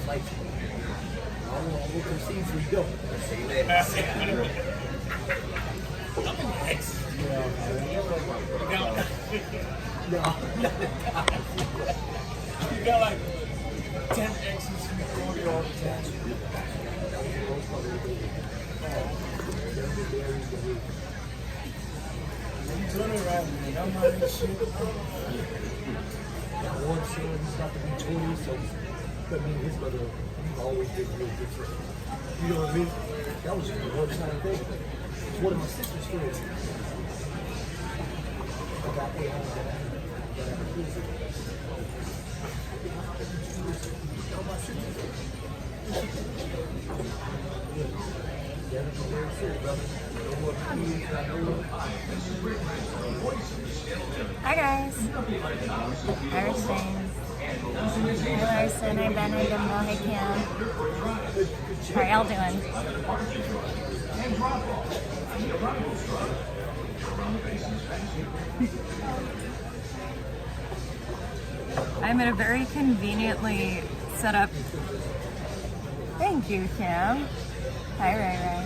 Like, we'll proceed to go. See you later. You got like 10 exes who call you all the time. You doing it right, man. Don't mind this shit. One son, he's got to be 20, so but me and his brother, he's always been real different. You know what I mean? That was just a one-time thing. It's one of my sister's kids. I got a Hi guys, Irish James. Hey Larson, hey Ben, hey Dimbo, hey Cam. How y'all doing? I'm at a very conveniently set up. Thank you, Cam. Hi, Ray Ray.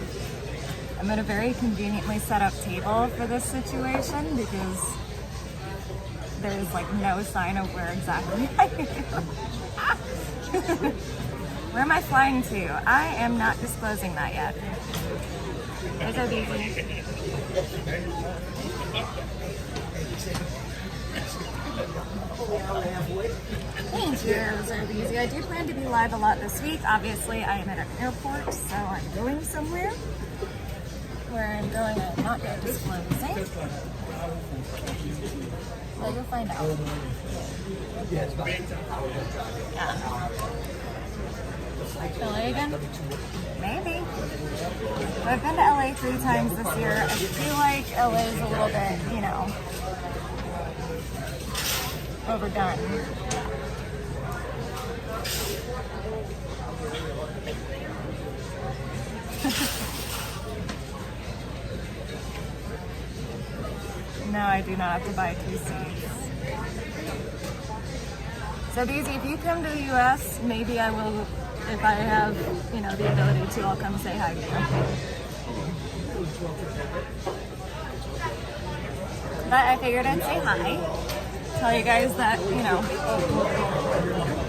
I'm at a very conveniently set up table for this situation because there's like no sign of where exactly I am. Where am I flying to? I am not disclosing that yet. Those are easy. Thank you, those are easy. I do plan to be live a lot this week. Obviously, I am at an airport, so I'm going somewhere. Where I'm going, I'm not going to disclose it. Well, you'll find out. Yeah. LA again? Maybe. I've been to LA 3 times this year. I feel like LA is a little bit, you know, overdone. No, I do not have to buy 2 seats. So these, if you come to the US, maybe I will, if I have, you know, the ability to, I'll come say hi to you. But I figured I'd say hi. Tell you guys that, you know,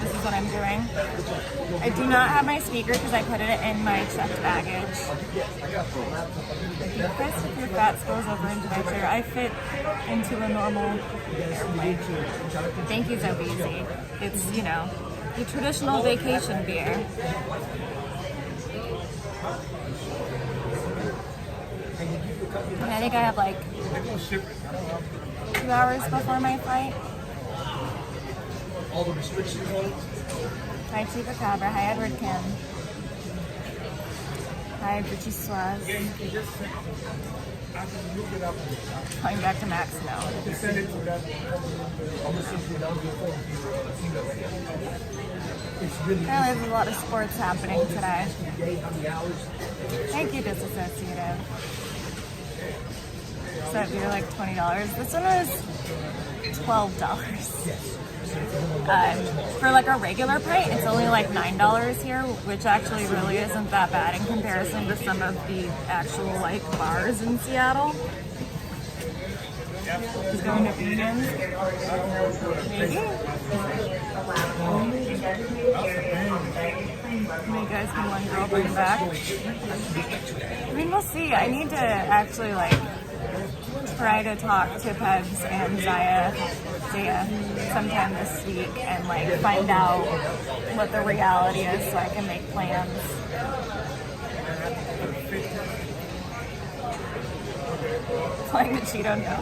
this is what I'm doing. I do not have my speaker because I put it in my checked baggage. You guys stick your fat spills over into my chair. I fit into a normal airplane. Thank you, Zobeezy. It's, you know, the traditional vacation beer. And I think I have like 2 hours before my flight. All the restrictions on it. Hi, Chica Cabra. Hi, Edward Kim. Hi, Richie Swaz. Going back to Max now. Apparently there's a lot of sports happening today. Thank you, Disassociative. So you're like $20. This one was $12. For like a regular pint, it's only like $9 here, which actually really isn't that bad in comparison to some of the actual like bars in Seattle. He's going to vegan. Maybe. You guys can one girl bring back. I mean, we'll see. I need to actually like try to talk to Pegs and Zaya sometime this week and like find out what the reality is so I can make plans. Playing the Cheeto, no.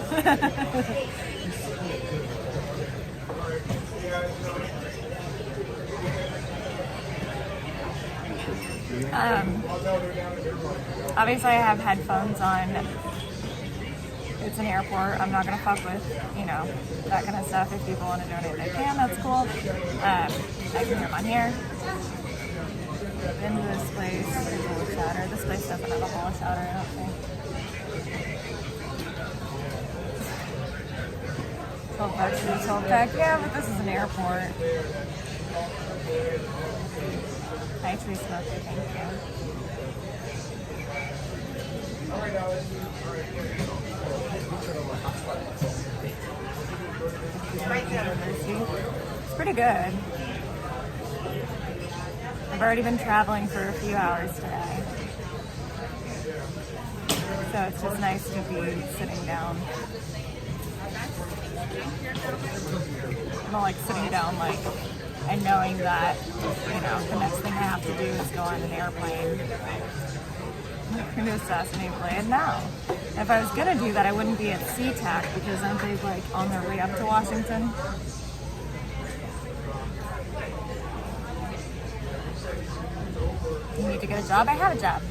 Obviously I have headphones on. It's an airport. I'm not gonna fuck with, you know, that kind of stuff. If people want to donate, they can. That's cool. I can hear them on here. Been to this place. There's a whole shatter. This place doesn't have a whole shatter, I don't think. $12 for this whole pack. Yeah, but this is an airport. Hi, Tree Smoker, thank you. It's pretty good. I've already been traveling for a few hours today. So it's just nice to be sitting down. I don't like sitting down and knowing that, the next thing I have to do is go on an airplane. I'm going to assassinate Blade now. If I was going to do that, I wouldn't be at SeaTac because aren't they on their way up to Washington? You need to get a job? I have a job.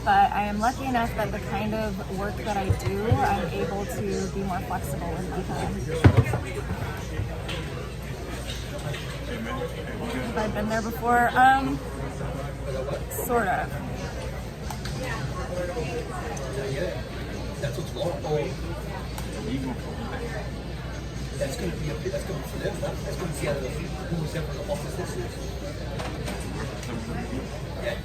But I am lucky enough that the kind of work that I do, I'm able to be more flexible with my time. Have I been there before? Sort of. That's what's wrong. That's going to be for them. That's going to be out of who's ever the office this is. Yeah.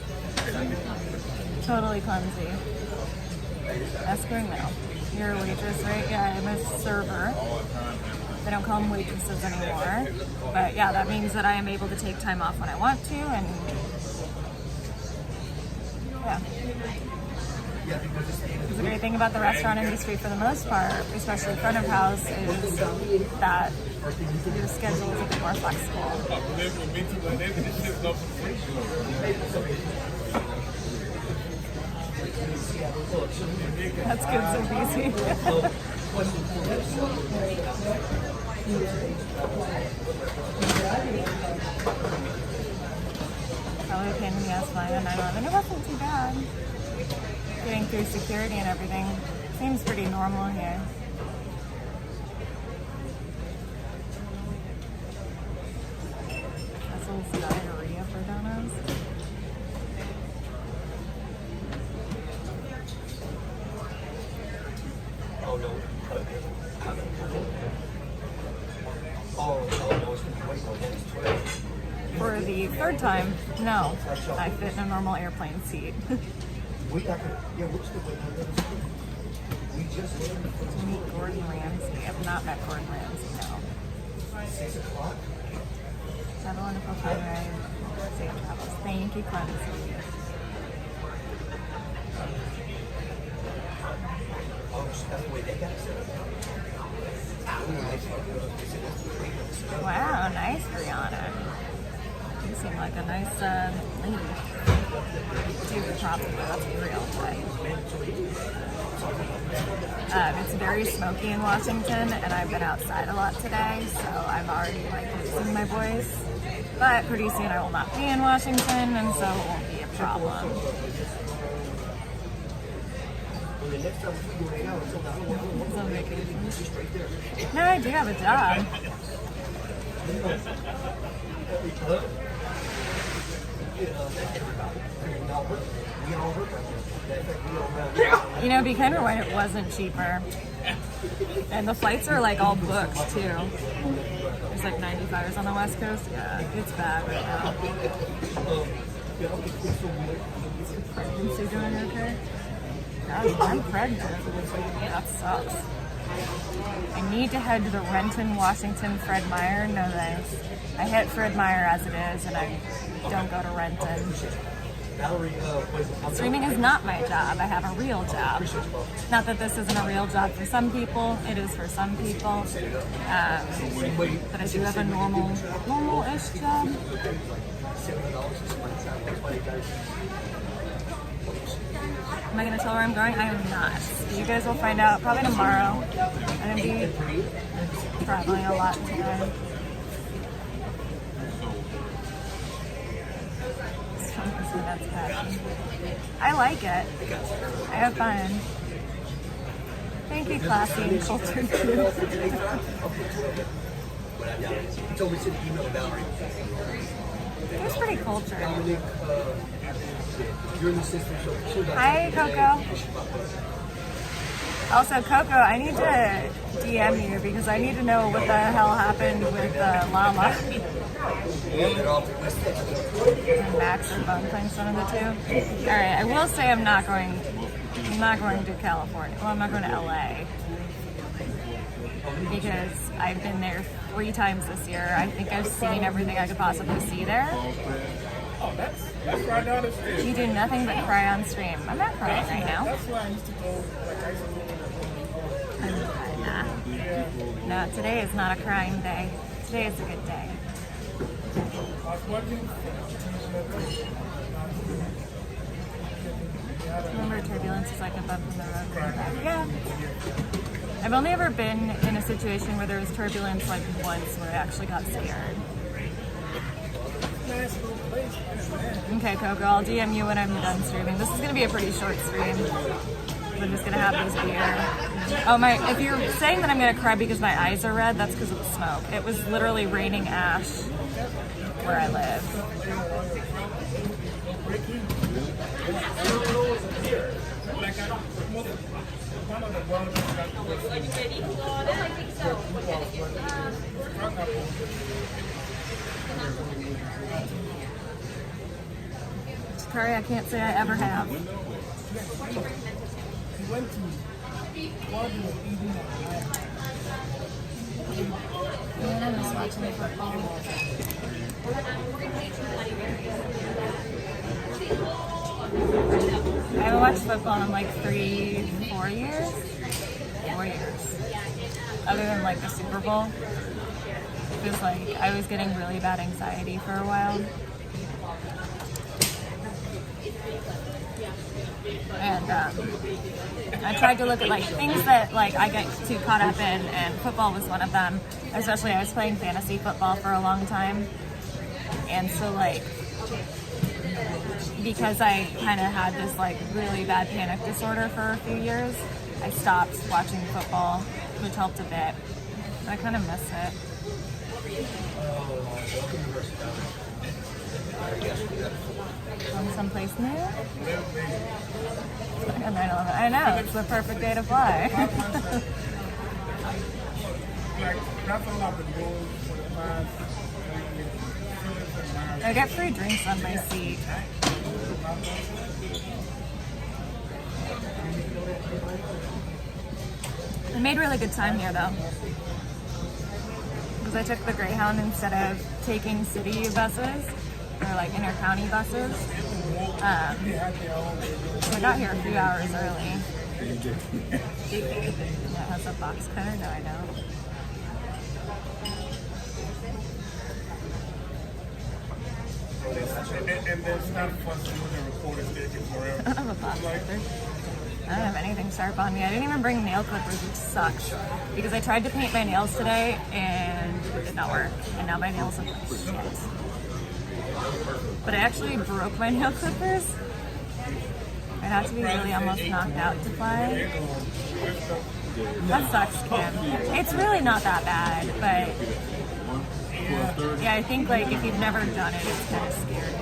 Totally clumsy. Escort no. You're a waitress, right? Yeah, I'm a server. They don't call them waitresses anymore. But yeah, that means that I am able to take time off when I want to, and yeah. The great thing about the restaurant industry for the most part, especially front of house, is that your schedule is a bit more flexible. That's good, so easy. Probably a pain in the ass flying on 9/11. It wasn't too bad. Getting through security and everything seems pretty normal here. Russell's diarrhea for donuts. Oh no. For the third time, no. I fit in a normal airplane seat. We got To meet Gordon Ramsay. I've not met Gordon Ramsay, no. 6 o'clock. Have a wonderful fun ride. Safe travels. Thank you, Clemson. Wow, nice, Brianna. You seem like a nice lady. Do the probably, let's be real. It's very smoky in Washington, and I've been outside a lot today, so I'm already losing my voice. But pretty soon I will not be in Washington, and so it won't be a problem. No, I do have a job. It'd be kind of when it wasn't cheaper. And the flights are all booked too. There's 95s on the West Coast. Yeah, it's bad right now. Is your pregnancy doing okay? I'm pregnant. That sucks. I need to head to the Renton, Washington, Fred Meyer. No thanks. I hit Fred Meyer as it is, and I don't go to Renton. Streaming is not my job. I have a real job. Not that this isn't a real job for some people. It is for some people. But I do have a normal-ish job. Am I going to tell where I'm going? I am not. You guys will find out probably tomorrow. I'm going to be traveling a lot today. That's passion. I like it. I have fun. Thank you, classy and cultured. It was pretty cultured. Hi, Coco. Also, Coco, I need to DM you because I need to know what the hell happened with Llama. And Max or Bun playing one of the two. All right, I will say I'm not going to California. Well, I'm not going to LA because I've been there 3 times this year. I think I've seen everything I could possibly see there. Oh, that's right down the street. You do nothing but cry on stream. I'm not crying right now. That's where I used to go. No, today is not a crying day. Today is a good day. I was watching. Remember, turbulence is like a bump in the road. Yeah. I've only ever been in a situation where there was turbulence like once where I actually got scared. Okay, Coco, I'll DM you when I'm done streaming. This is going to be a pretty short stream. I'm just going to have this beer. Oh, if you're saying that I'm going to cry because my eyes are red, that's because of the smoke. It was literally raining ash where I live. Sorry, I can't say I ever have. I'm just watching football. I haven't watched football in like 4 years. 4 years. Other than like the Super Bowl. Because like I was getting really bad anxiety for a while. And I tried to look at like things that like I get too caught up in, and football was one of them. Especially I was playing fantasy football for a long time, and so like because I kind of had this like really bad panic disorder for a few years, I stopped watching football, which helped a bit. I kind of miss it. Going someplace new? I know, it's the perfect day to fly. I get free drinks on my seat. I made really good time here though. Because I took the Greyhound instead of taking city buses or like inter-county buses. So I got here a few hours early. That has a box cutter? No, I don't. And there's not fun to do the recorded stickers forever. I don't have a box cutter. I don't have anything sharp on me. I didn't even bring nail clippers, which sucks. Because I tried to paint my nails today and it did not work. And now my nails look like shit. But I actually broke my nail clippers. I'd have to be really almost knocked out to play. That sucks, Kim. It's really not that bad, but yeah, I think like if you've never done it, it's kind of scary.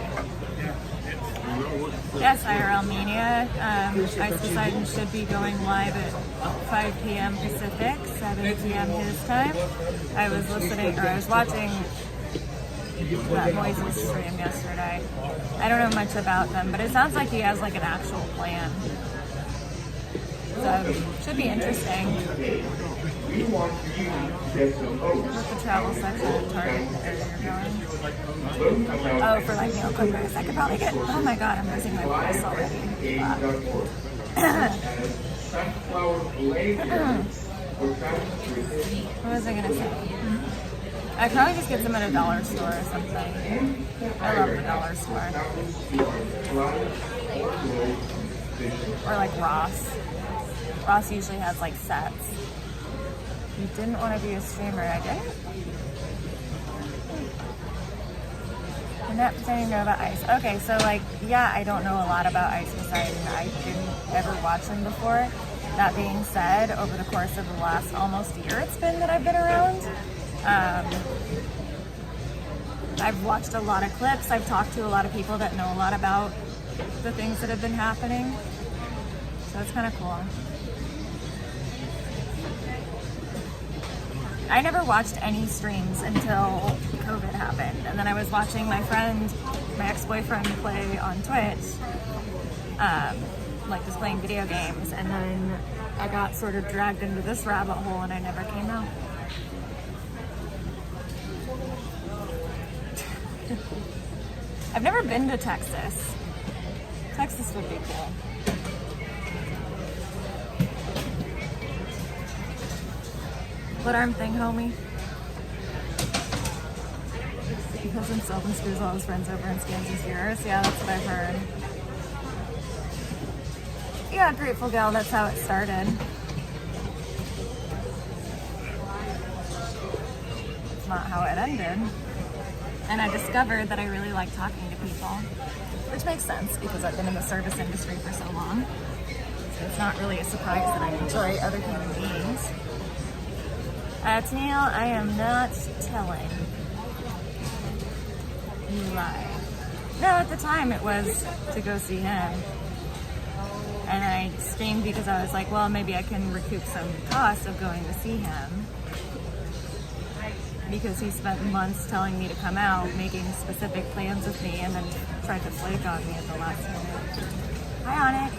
Yes, IRL Mania. Ice Poseidon should be going live at 5 p.m. Pacific, 7 p.m. his time. I was watching that Moises stream yesterday. I don't know much about them, but it sounds like he has like an actual plan. So, should be interesting. What's the travel section at Target area you're going? Oh, for like nail clippers. I could probably get, oh my god, I'm losing my voice already. What was I gonna say? I could probably just get them at a dollar store or something. I love the dollar store. Or like Ross. Ross usually has like sets. You didn't want to be a streamer, I did? I'm not pretending to know about Ice. Okay, so like, yeah, I don't know a lot about Ice Poseidon. I didn't ever watch him before. That being said, over the course of the last almost year it's been that I've been around, I've watched a lot of clips. I've talked to a lot of people that know a lot about the things that have been happening. So it's kind of cool. I never watched any streams until COVID happened. And then I was watching my friend, my ex-boyfriend, play on Twitch, like just playing video games. And then I got sort of dragged into this rabbit hole and I never came out. I've never been to Texas. Texas would be cool. What arm thing, homie? He kills himself and screws all his friends over and scams his viewers. Yeah, that's what I've heard. Yeah, Grateful Gal, that's how it started. It's not how it ended. And I discovered that I really like talking to people, which makes sense because I've been in the service industry for so long. So it's not really a surprise that I enjoy other human beings. Neil, I am not telling. You lie. No, at the time it was to go see him. And I streamed because I was like, well, maybe I can recoup some costs of going to see him. Because he spent months telling me to come out, making specific plans with me, and then tried to flake on me at the last minute. Hi, Onyx.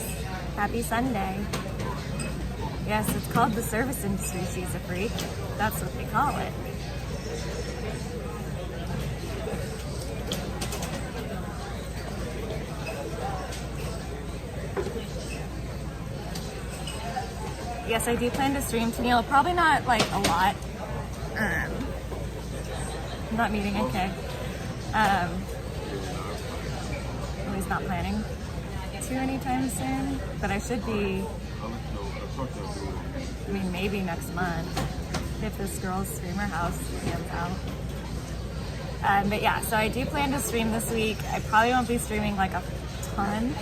Happy Sunday. Yes, it's called the service industry, she's a freak. That's what they call it. Yes, I do plan to stream to Neil. Probably not like a lot. I'm not meeting AK. At least not planning to anytime soon. But I should be, I mean, maybe next month if this girl's streamer house pans out. But yeah, so I do plan to stream this week. I probably won't be streaming like a ton.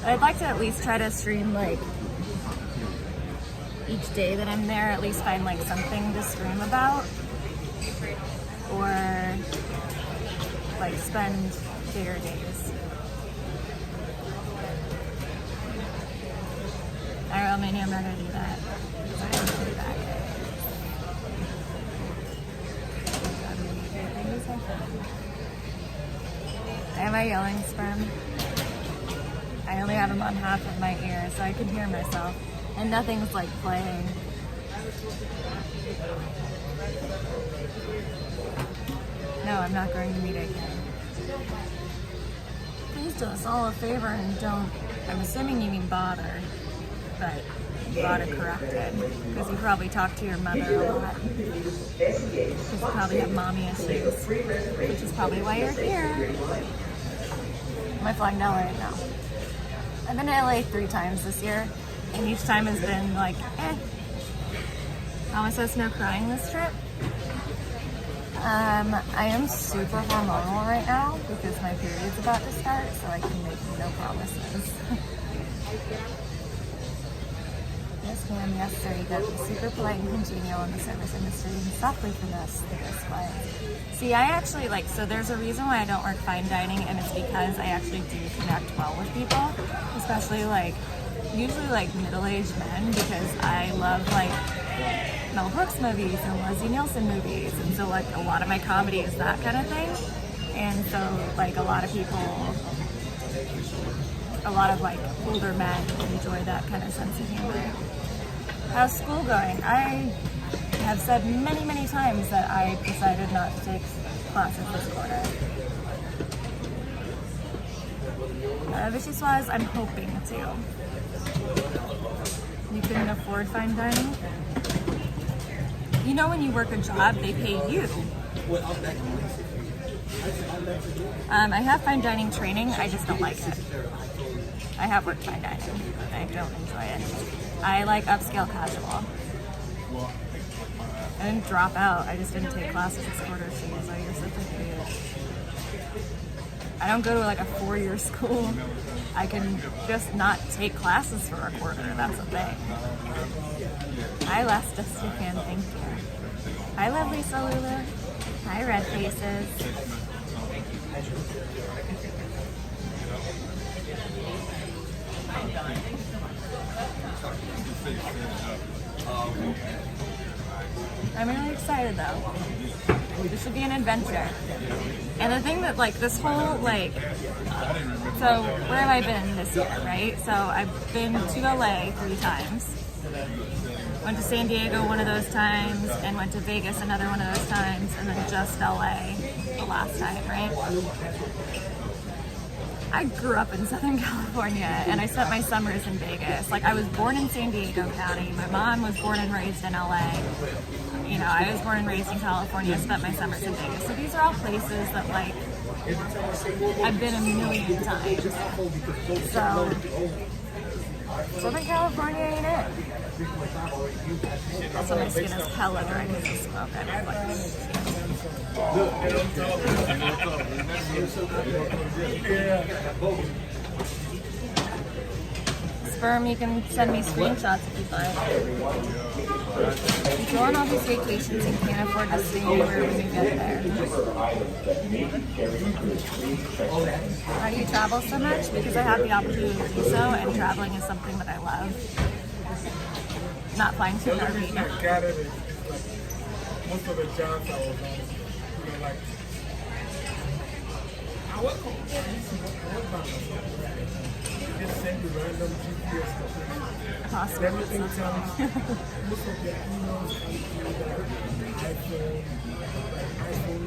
But I'd like to at least try to stream like each day that I'm there, at least find like something to stream about. Or like spend bigger days. Alright, maybe I'm not gonna do that. I'm not gonna do that. Am I yelling, Sperm? I only have them on half of my ear, so I can hear myself. And nothing's like playing. No, I'm not going to meet again. Please do us all a favor and don't, I'm assuming you mean bother, but bother corrected, because you probably talk to your mother a lot. Because you probably have mommy issues, which is probably why you're here. Am I flying to LA? No. I've been to LA 3 times this year, and each time has been like, eh. Mama says no crying this trip. I am super hormonal right now because my period's about to start, so I can make no promises. Yes, ma'am, yes, sir. You got to be super polite and congenial in the service industry and softly finesse the best way. See, I actually like, so there's a reason why I don't work fine dining, and it's because I actually do connect well with people, especially like, usually like middle-aged men, because I love like Mel Brooks movies and Leslie Nielsen movies, and so like a lot of my comedy is that kind of thing, and so like a lot of people, a lot of like older men enjoy that kind of sense of humor. How's school going? I have said many times that I decided not to take classes this quarter. Vichyswaz, I'm hoping to. You couldn't afford fine dining? You know, when you work a job, they pay you. I have fine dining training, I just don't like it. I have worked fine dining, but I don't enjoy it. I like upscale casual. I didn't drop out, I just didn't take classes this quarter, so you're such an idiot. I don't go to like a 4-year school. I can just not take classes for a quarter, that's the thing. Hi, Last Dusty Fan, thank you. Hi, lovely Salula. Hi, Red Faces. I'm really excited though. This should be an adventure. And the thing that, like, this whole, like, so where have I been this year, right? So I've been to LA 3 times. Went to San Diego one of those times, and went to Vegas another one of those times, and then just LA the last time, right? I grew up in Southern California, and I spent my summers in Vegas. Like, I was born in San Diego County. My mom was born and raised in LA. You know, I was born and raised in California, spent my summers in Vegas. So these are all places that, like, I've been a million times. So, Southern California ain't it. Also, my skin is hella dry because of smoke. I don't like this. Sperm, you can send me screenshots if you'd like. You go on all these vacations and can't afford to stay anywhere when you get there. How do you travel so much? Because I have the opportunity to do so, and traveling is something that I love. Not flying to an RV. Most of the jobs I was on, you know, like, I was just send you random GPS locations. Awesome. Everything comes, most of the emails come through iPhone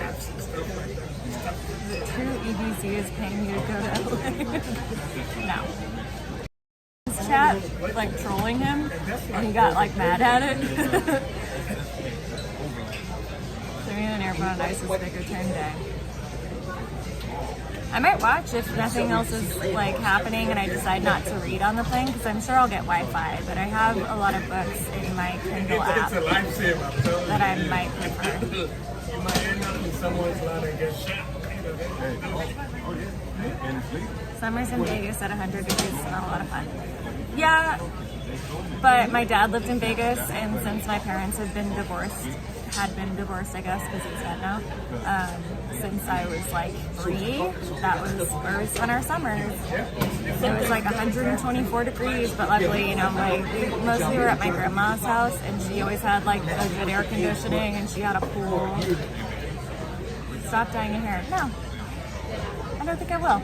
apps and stuff like that. True EBC is paying you to go to LA. No. Chat, like, trolling him, and he got, like, mad at it. They're in an airport on Ice's big return day. I might watch if nothing else is, like, happening and I decide not to read on the thing, because I'm sure I'll get Wi-Fi, but I have a lot of books in my Kindle app It's a lifesaver, I'm telling you. that I might prefer. You might end up in someone's line and get shot. Summers in Vegas at 100 degrees is not a lot of fun. Yeah, but my dad lived in Vegas, and since my parents had been divorced, I guess, because he's dead now, since I was like 3, that was where we spent our summers. It was like 124 degrees, but luckily, you know, we mostly were at my grandma's house, and she always had like a good air conditioning, and she had a pool. Stop dyeing your hair. No, I don't think I will.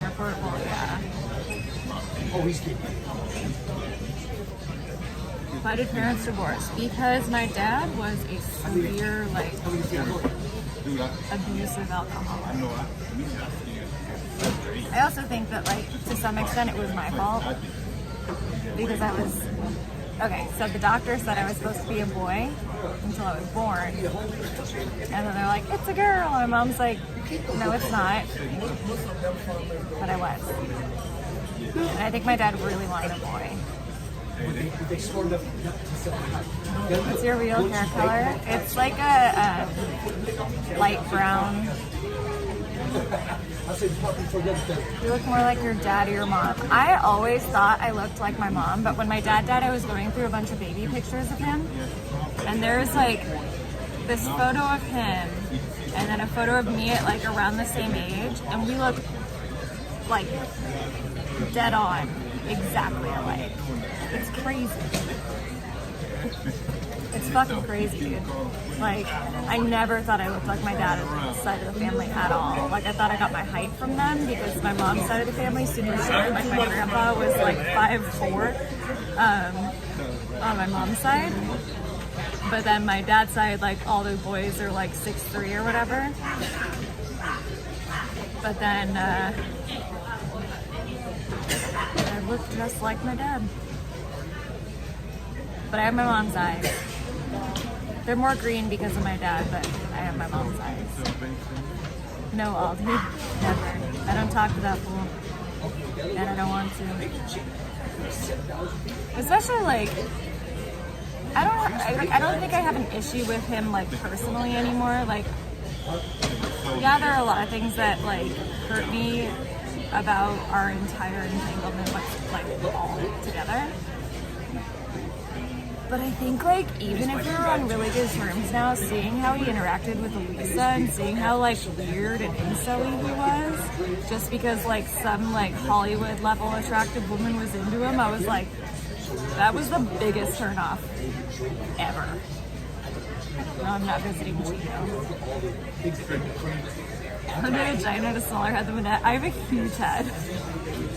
Airport, well, yeah. Oh, he's kidding. Why did parents divorce? Because my dad was a severe, like, abusive alcoholic. I also think that, like, to some extent it was my fault. Because I was... Okay, so the doctor said I was supposed to be a boy until I was born. And then they're like, it's a girl. And my mom's like, no, it's not. But I was. And I think my dad really wanted a boy. What's your real hair color? It's like a light brown. You look more like your dad or your mom. I always thought I looked like my mom, but when my dad died, I was going through a bunch of baby pictures of him. And there's like this photo of him and then a photo of me at like around the same age. And we look like dead on, exactly alike. It's crazy. It's fucking crazy, dude. Like, I never thought I looked like my dad on this side of the family at all. Like, I thought I got my height from them because my mom's side of the family is super short. Like, my grandpa was like 5'4" on my mom's side. But then my dad's side, like, all the boys are like 6'3" or whatever. But then, I look just like my dad. But I have my mom's eyes. They're more green because of my dad, but I have my mom's eyes. No, Aldi. Never. I don't talk to that fool. And I don't want to. Especially, like, I don't think I have an issue with him, like, personally anymore. Like, yeah, there are a lot of things that, like, hurt me about our entire entanglement, like all together. But I think, like, even if we were on really good terms now, seeing how he interacted with Elisa and seeing how, like, weird and incel-y he was, just because, like, some, like, Hollywood-level attractive woman was into him, I was like, that was the biggest turnoff ever. No, I'm not visiting Chico. From the vagina to smaller head than Minette. I have a huge head.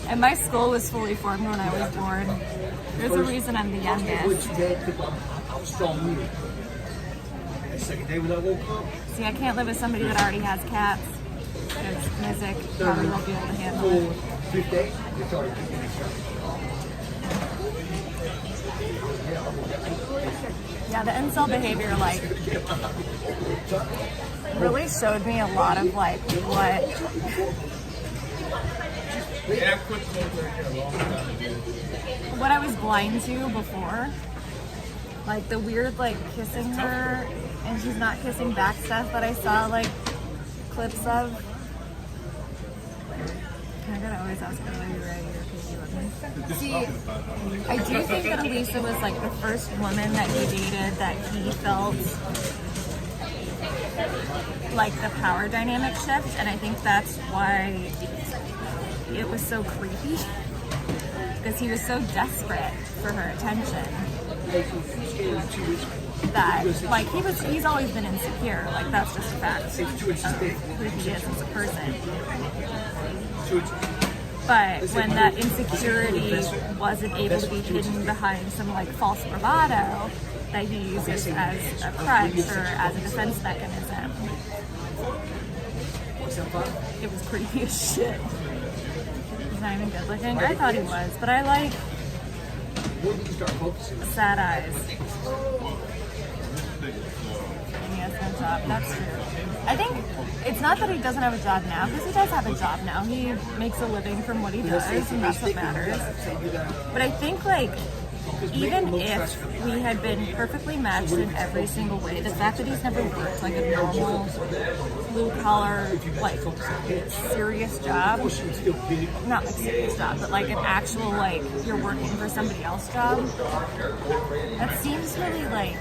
And my skull was fully formed when I was born. There's a reason I'm the youngest. See, I can't live with somebody that already has cats. Because music probably won't be able to handle it. Yeah, the incel behavior, like, really showed me a lot of, like, what I was blind to before. Like, the weird, like, kissing her and she's not kissing back stuff that I saw, like, clips of. I gotta always ask her, are you ready or can you with me? See, I do think that Elisa was, like, the first woman that he dated that he felt like the power dynamic shift, and I think that's why it was so creepy, because he was so desperate for her attention that, like, he's always been insecure. Like, that's just a fact of who he is as a person. But when that insecurity wasn't able to be hidden behind some, like, false bravado that he uses as a crutch or as a defense mechanism, it was creepy as shit. He's not even good looking. I thought he was, but I like sad eyes. And he has no job. That's true. I think it's not that he doesn't have a job now, because he does have a job now. He makes a living from what he does, and that's what matters. But I think, like, even if we had been perfectly matched in every single way, the fact that he's never worked, like, a normal blue-collar, like, serious job, not like serious job, but like an actual, like, you're working for somebody else job, that seems really, like,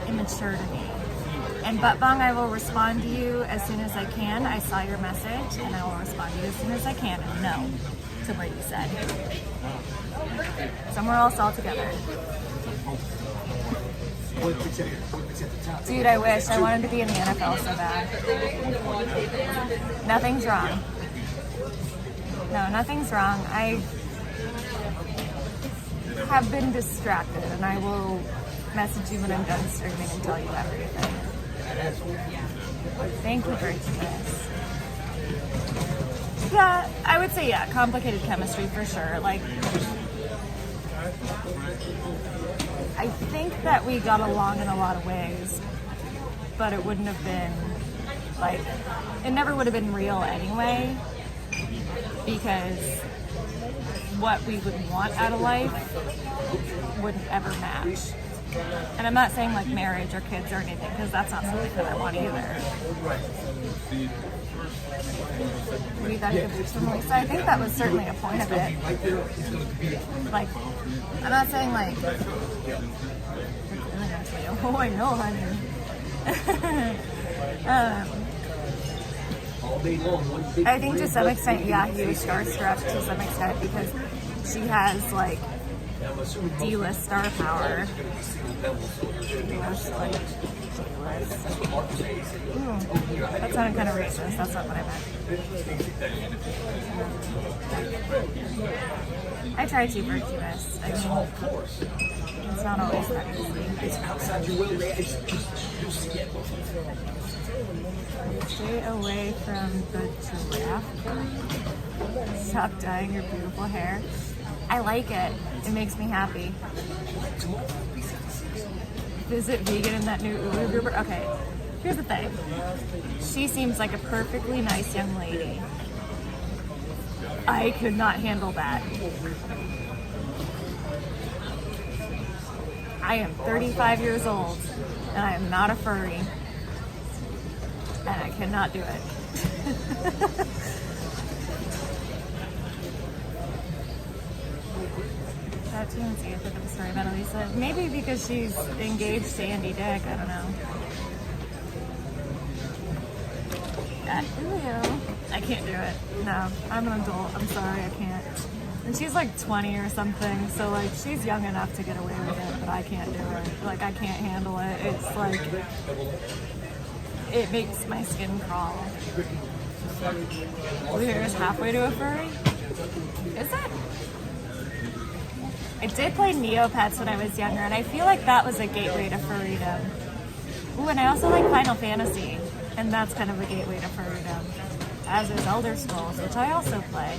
immature to me. And Butt Bong, I will respond to you as soon as I can. I saw your message, and I will respond to you as soon as I can, and no to what you said. Somewhere else altogether. Dude, I wish. I wanted to be in the NFL so bad. Nothing's wrong. No, nothing's wrong. I have been distracted, and I will message you when I'm done streaming and tell you everything. Thank you for this. Yeah, I would say, yeah, complicated chemistry for sure. Like, I think that we got along in a lot of ways, but it wouldn't have been, like, it never would have been real anyway, because what we would want out of life wouldn't ever match. And I'm not saying, like, marriage or kids or anything, because that's not something that I want either. We got good boots from Lisa. I think that was certainly a point of it. Like, I'm not saying, like, oh, I know, honey. I think to some extent, yeah, he was starstruck to some extent, because she has, like, D-list star power. D-list, like, D-list. That sounded kind of racist. That's not what I meant. I try to be virtuous. I mean, it's not always that easy. Stay away from the giraffe. Stop dyeing your beautiful hair. I like it. It makes me happy. Visit vegan in that new Uber group. Okay, here's the thing. She seems like a perfectly nice young lady. I could not handle that. I am 35 years old, and I am not a furry. And I cannot do it. that too and see if I think of a story about Elisa. Maybe because she's engaged to Andy Dick, I don't know. Ew. I can't do it. No, I'm an adult. I'm sorry, I can't. And she's like 20 or something, so like she's young enough to get away with it, but I can't do it. Like I can't handle it. It's like, it makes my skin crawl. Here's halfway to a furry. Is it? I did play Neopets when I was younger, and I feel like that was a gateway to furrydom. Ooh, and I also like Final Fantasy, and that's kind of a gateway to furrydom. As is Elder Scrolls, which I also play.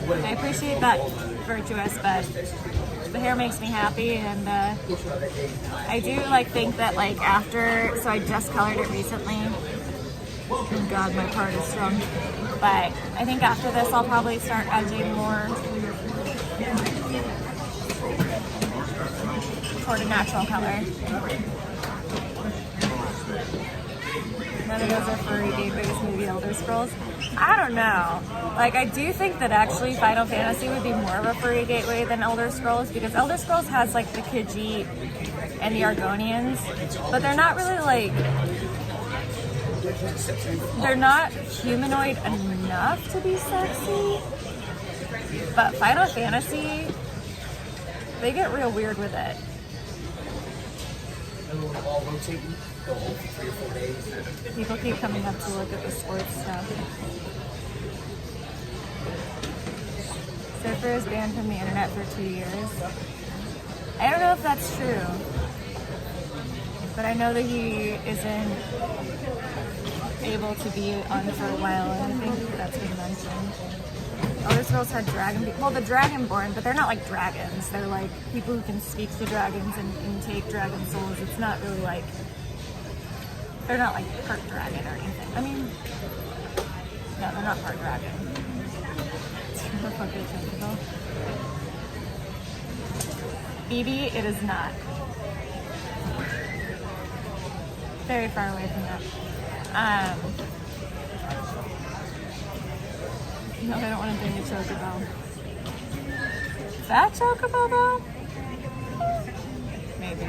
I appreciate that, Virtuous, but the hair makes me happy, and I do like think that like after, so I just colored it recently. Oh God, my part is strong. But I think after this, I'll probably start edging more toward a natural color. None of those are furry gateways, maybe Elder Scrolls. I don't know. Like, I do think that actually Final Fantasy would be more of a furry gateway than Elder Scrolls, because Elder Scrolls has like the Khajiit and the Argonians, but they're not really like, they're not humanoid enough to be sexy. But Final Fantasy, they get real weird with it. People keep coming up to look at the sports stuff. Surfer is banned from the internet for 2 years. I don't know if that's true, but I know that he isn't able to be on for a while, and I think that's been mentioned. Elder Scrolls had the Dragonborn, but they're not like dragons. They're like people who can speak to dragons and take dragon souls. It's not really like, they're not like part dragon or anything. I mean, no, they're not part dragon. BB, it is not. Very far away from that. No, I don't want to bring a chocobo. Is that chocobo though? Maybe.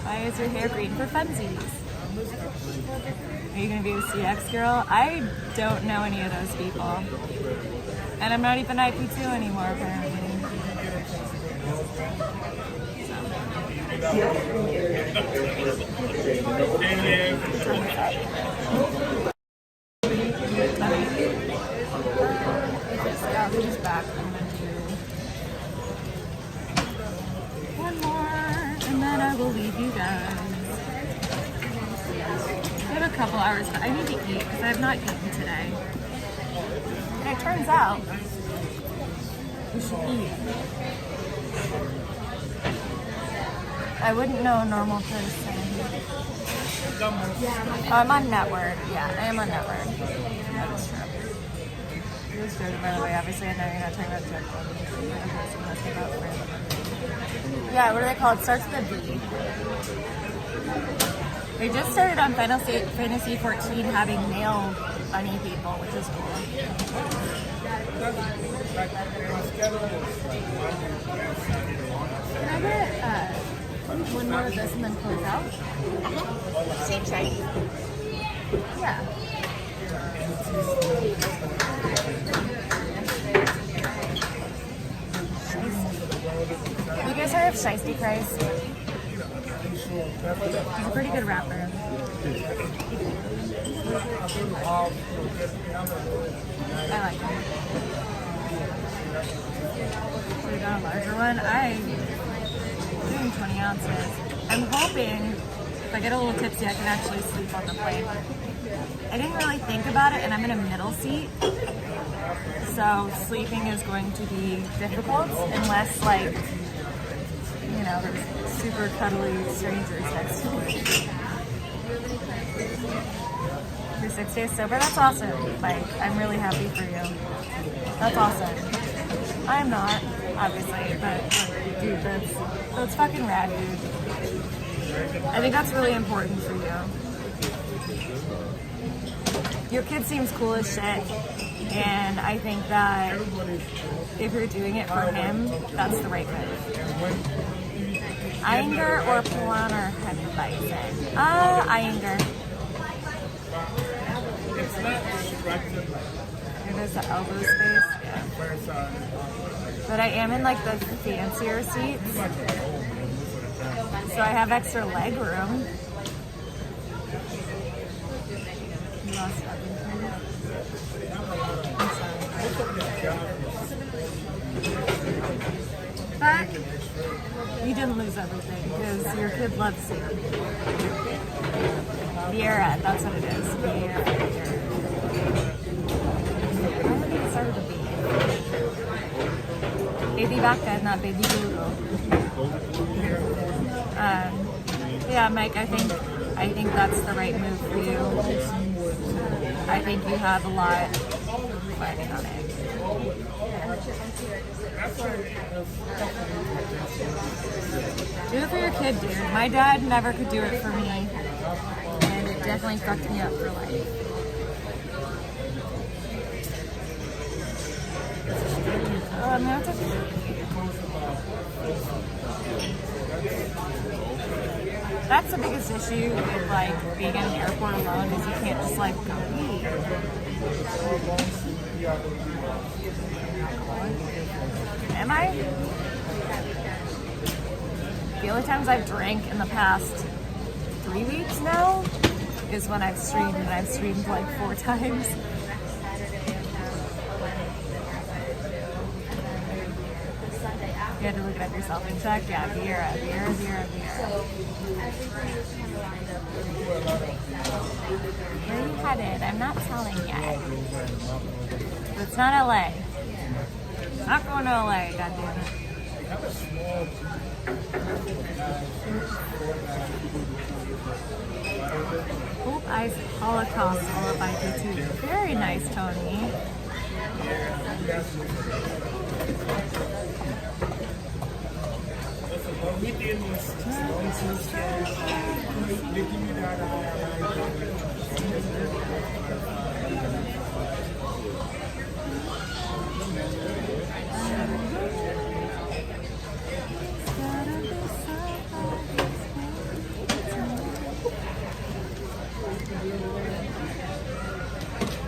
Why is your hair green for funsies? Are you going to be a CX girl? I don't know any of those people. And I'm not even IP2 anymore, apparently. He's back. I'm going to do one more, and then I will leave you guys. I have a couple hours, but I need to eat because I have not eaten today. And it turns out we should eat. I wouldn't know a normal person. Oh, I'm on network. Yeah, I am on network. That is true. It was joking, by the way. Obviously, I know you're not talking about joke. Yeah, what do they call it? It starts with a B. They just started on Final Fantasy 14 having male bunny people, which is cool. Can I get one more of this and then close out? Same size. Yeah. You guys heard of Shiesty Christ? He's a pretty good rapper. I like him. So we got a larger one. I'm doing 20 ounces. I'm hoping if I get a little tipsy, I can actually sleep on the plane. I didn't really think about it, and I'm in a middle seat. So sleeping is going to be difficult unless, like, you know, there's super cuddly strangers next to me. 360 stay sober. That's awesome. Like, I'm really happy for you. That's awesome. I'm not, obviously, but like, dude, that's fucking rad, dude. I think that's really important for you. Your kid seems cool as shit, and I think that if you're doing it for him, that's the right move. Iyengar or Planer Hefeweizen? Iyengar. It's not destructive. Here there's the elbow space. Yeah. But I am in like the fancier seats, so I have extra leg room. You lost everything. I'm sorry. But you didn't lose everything because your kid loves you. Viera, that's what it is. Viera. Why did it start with a B? Baby Vaca, not Baby Google. Yeah, Mike, I think that's the right move for you. I think you have a lot riding on it. Do it for your kid, dude. My dad never could do it for me, and it definitely fucked me up for life. Oh, I'm gonna have to... That's the biggest issue with like being in an airport alone is you can't just like go eat. Am I? The only times I've drank in the past 3 weeks now is when I've streamed, and I've streamed like 4 times. You had to look it up yourself and check. Yeah, Viera. Where are you headed? I'm not telling yet. It's not LA. Not going to LA, goddammit. Hope Eyes Holocaust LFIP2. Very nice, Tony.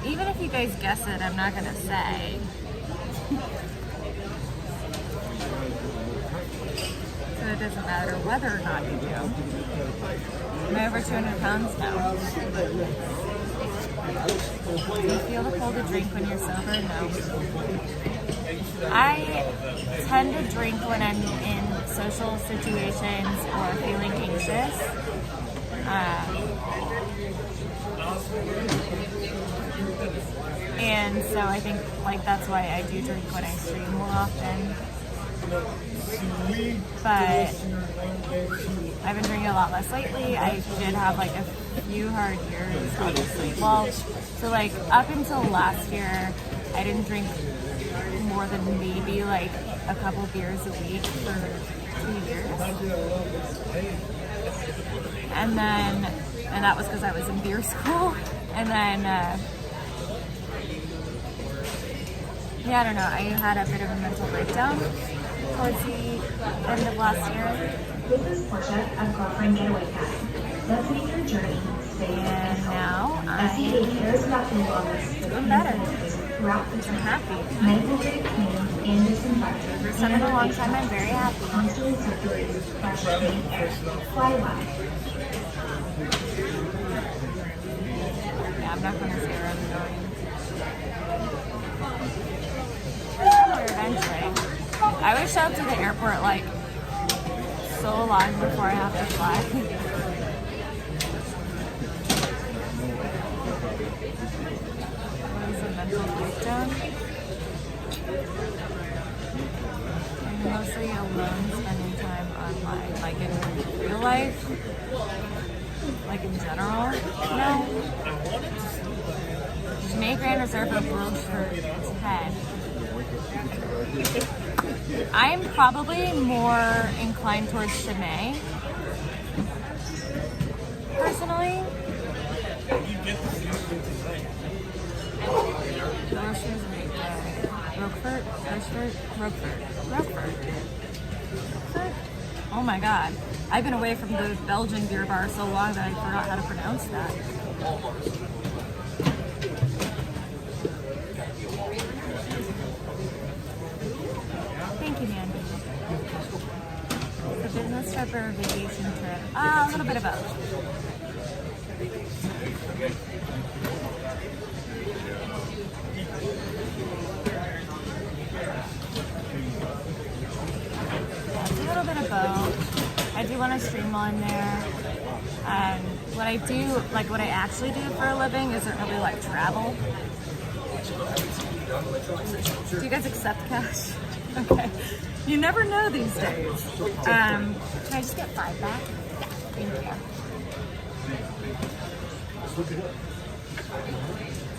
Even if you guys guess it, I'm not gonna say. So it doesn't matter whether or not you do. Am I over 200 pounds now? Do you feel the pull to drink when you're sober? No. I tend to drink when I'm in social situations or feeling anxious. And so I think like that's why I do drink when I stream more often. But I've been drinking a lot less lately. I did have like a few hard years, obviously. Well, so like up until last year, I didn't drink more than maybe like a couple beers a week for 2 years. And that was because I was in beer school. And then, yeah, I don't know. I had a bit of a mental breakdown towards the end of last year. This is Portia of Girlfriend Getaway Guide. Let's make your journey safe And now SEA cares about the wellness doing better. throughout the I'm journey. happy. Medical grade clean and disinfectant. First time in a long time, I'm very happy. Constantly circulating fresh clean air. Fly well. Yeah, I'm not going to say where I'm going. Somewhere eventually. I always show up to the airport like so long before I have to fly. What is a mental breakdown? I'm mostly alone spending time online, like in real life. like in general. No. Chimay Grand Reserve of Rochefort 10. I am probably more inclined towards Chimay. Personally. Roquefort. Oh my god. I've been away from the Belgian beer bar so long that I forgot how to pronounce that. Thank you, Mandy. A business trip or a vacation trip? A little bit of both. A little bit of both. I do want to streamline there. And what I actually do for a living isn't really like travel. Do you guys accept cash? Okay. You never know these days. Can I just get 5 back? Thank you.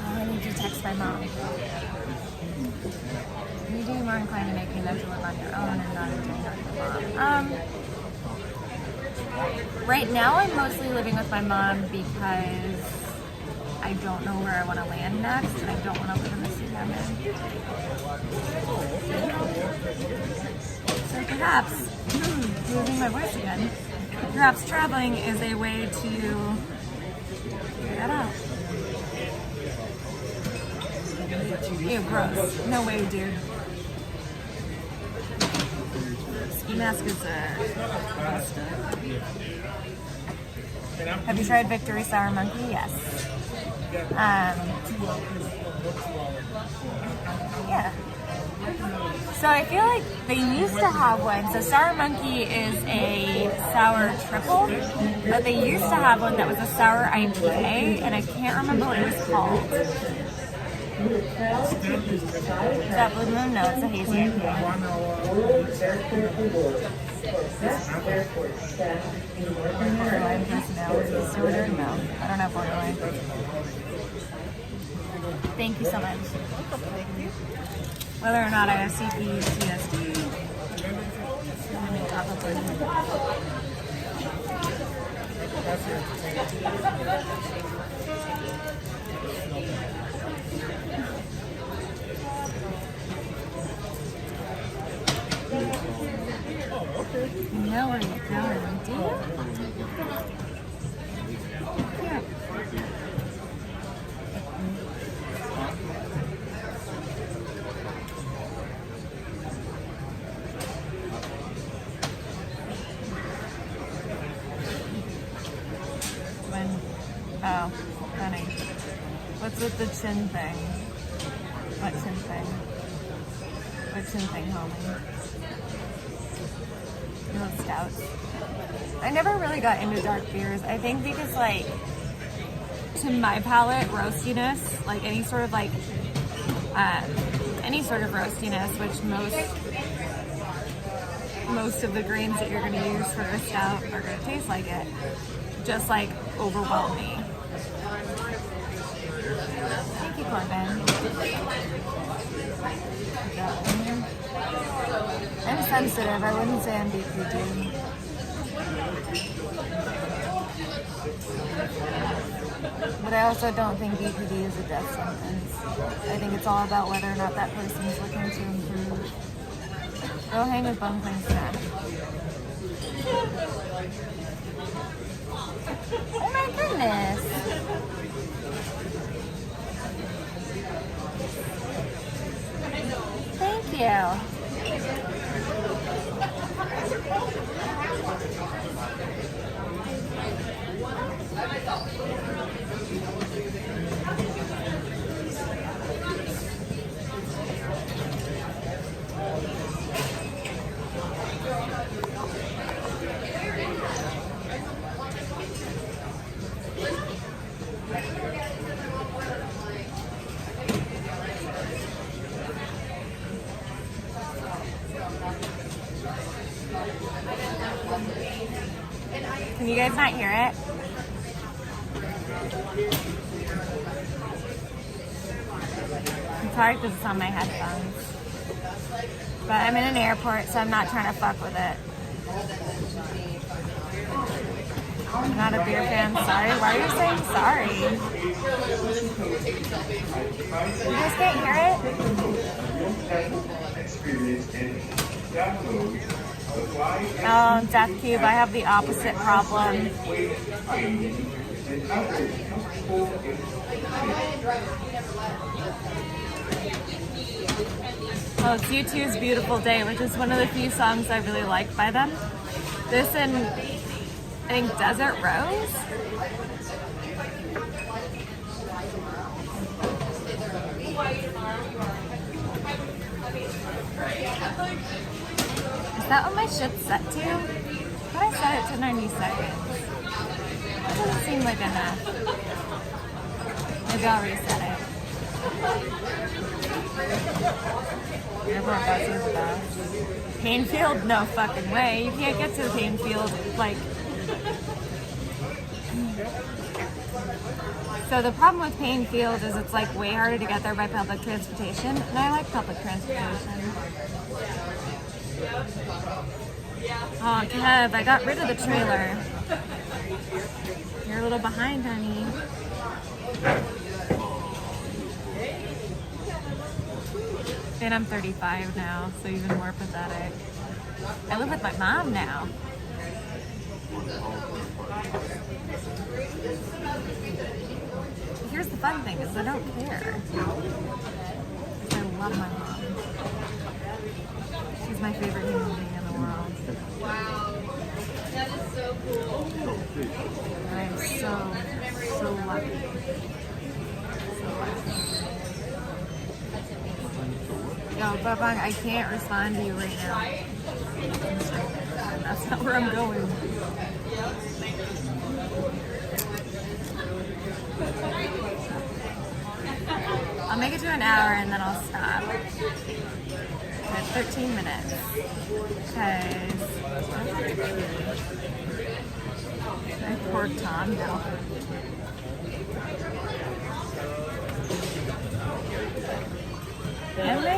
I need to text my mom. You do more inclined to making them to live on your own and not doing that with your mom. Right now I'm mostly living with my mom because I don't know where I want to land next and I don't want to live in the city I'm in. So perhaps, losing my voice again, perhaps traveling is a way to figure that out. Ew, gross. No way, dude. Ski mask is busted. Have you tried Victory Sour Monkey? Yes. Yeah. So I feel like they used to have one. So Sour Monkey is a sour triple, but they used to have one that was a sour IPA, and I can't remember what it was called. Is that Blue Moon? No, it's a hazy IPA. Borderline personality disorder? No, I don't have borderline. Thank you so much. Whether or not I have CPTSD, I mean, probably. You know where you're going, do you? Here. Oh, funny. What's with the chin thing? What chin thing? What chin thing, homie? You love stouts. I never really got into dark beers. I think because, like, to my palate, roastiness, like any sort of roastiness, which most of the grains that you're going to use for a stout are going to taste like it, just like overwhelm me. Thank you, Corbin. I'm sensitive. I wouldn't say I'm BPD. But I also don't think BPD is a death sentence. I think it's all about whether or not that person is looking to improve. Go hang with Bum Clean Snack. Oh my goodness. Thank you. Can you guys not hear it? It's hard because it's on my headphones. But I'm in an airport, so I'm not trying to fuck with it. I'm not a beer fan. Sorry. Why are you saying sorry? You guys can't hear it? Oh, Death Cube, I have the opposite problem. Oh, it's U2's Beautiful Day, which is one of the few songs I really like by them. This and I think Desert Rose. Is that what my shit's set to? I thought I set it to 90 seconds. That doesn't seem like enough. Maybe I'll reset it. Airport bus is best. Painfield? No fucking way. You can't get to the Painfield, like... So the problem with Painfield is it's like way harder to get there by public transportation, and I like public transportation. Oh, Kev, I got rid of the trailer. You're a little behind, honey. And I'm 35 now, so even more pathetic. I live with my mom now. Here's the fun thing, is I don't care. I love my mom. She's my favorite human being in the world. Wow. That is so cool. I'm so lucky. So lucky. Yo, Babang, I can't respond to you right now. That's not where I'm going. I'll make it to an hour and then I'll stop. At 13 minutes. Because I poor Tom now. Am I?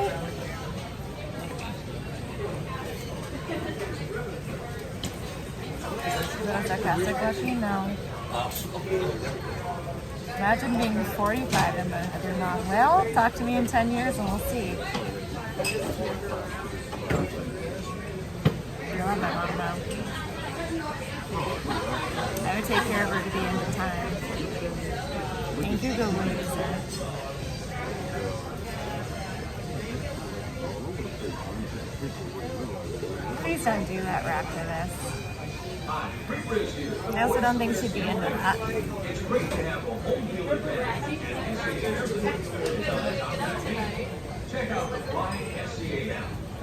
Is that a sarcastic question? No. Imagine being 45 and of your mom. Well, talk to me in 10 years and we'll see. I love my mom though. I would take care of her to the end of time. Thank you, Google user. Please don't do that rap for this. I also don't think she'd be into that.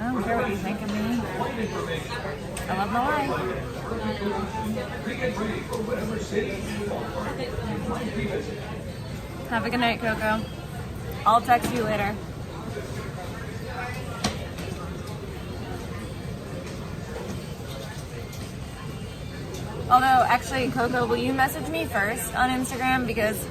I don't care what you think of me. I love my life. Have a good night, Coco. I'll text you later. Although, actually, Coco, will you message me first on Instagram? Because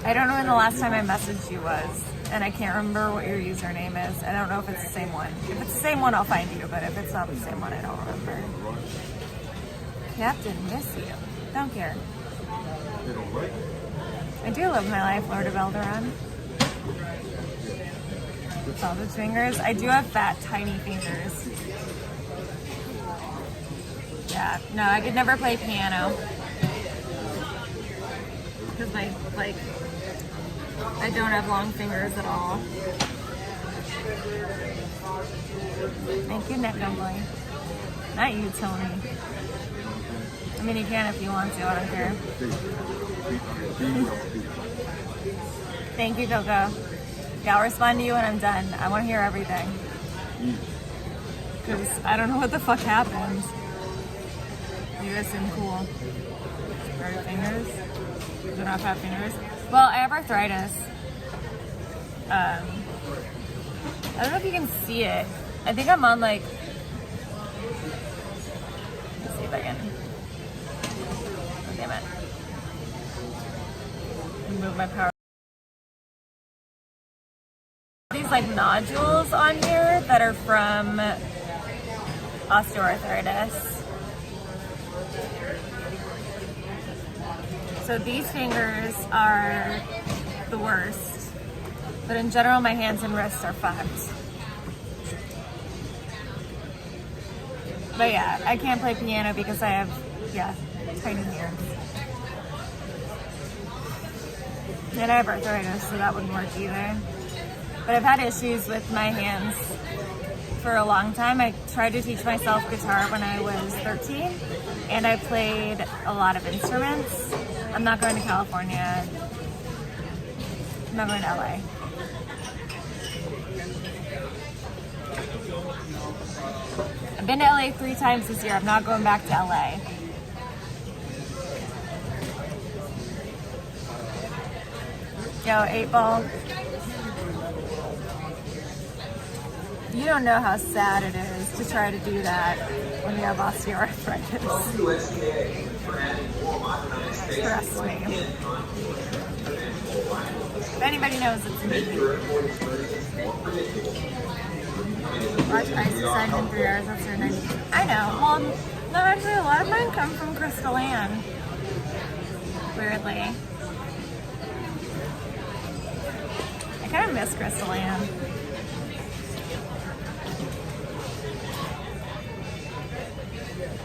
I don't know when the last time I messaged you was. And I can't remember what your username is. I don't know if it's the same one. If it's the same one, I'll find you. But if it's not the same one, I don't remember. Captain, miss you. Don't care. I do live my life, Lord of Eldaron. Sausage fingers. I do have fat, tiny fingers. Yeah, no, I could never play piano. Because I don't have long fingers at all. Thank you, Nick Dumbly. Not you, Tony. I mean, you can if you want to, I don't care. Thank you, Coco. Yeah, I'll respond to you when I'm done. I want to hear everything. Because I don't know what the fuck happened. You guys seem cool. Very fingers. Do not have fingers. Well, I have arthritis. I don't know if you can see it. I think I'm on like... Let's see if I can... Oh, damn it. move my power. These like nodules on here that are from osteoarthritis. So these fingers are the worst, but in general my hands and wrists are fucked. But yeah, I can't play piano because I have, tiny hands. And I have arthritis, so that wouldn't work either. But I've had issues with my hands for a long time. I tried to teach myself guitar when I was 13, and I played a lot of instruments. I'm not going to California. I'm not going to LA. I've been to LA 3 times this year. I'm not going back to LA. Yo, 8-ball. You don't know how sad it is to try to do that when you have osteoarthritis. Trust me. If anybody knows, it's me. Watch Ice Decide in 3 hours after 90. I know. Well, no, actually, a lot of mine come from Crystal Ann. Weirdly. I kind of miss Crystal Ann.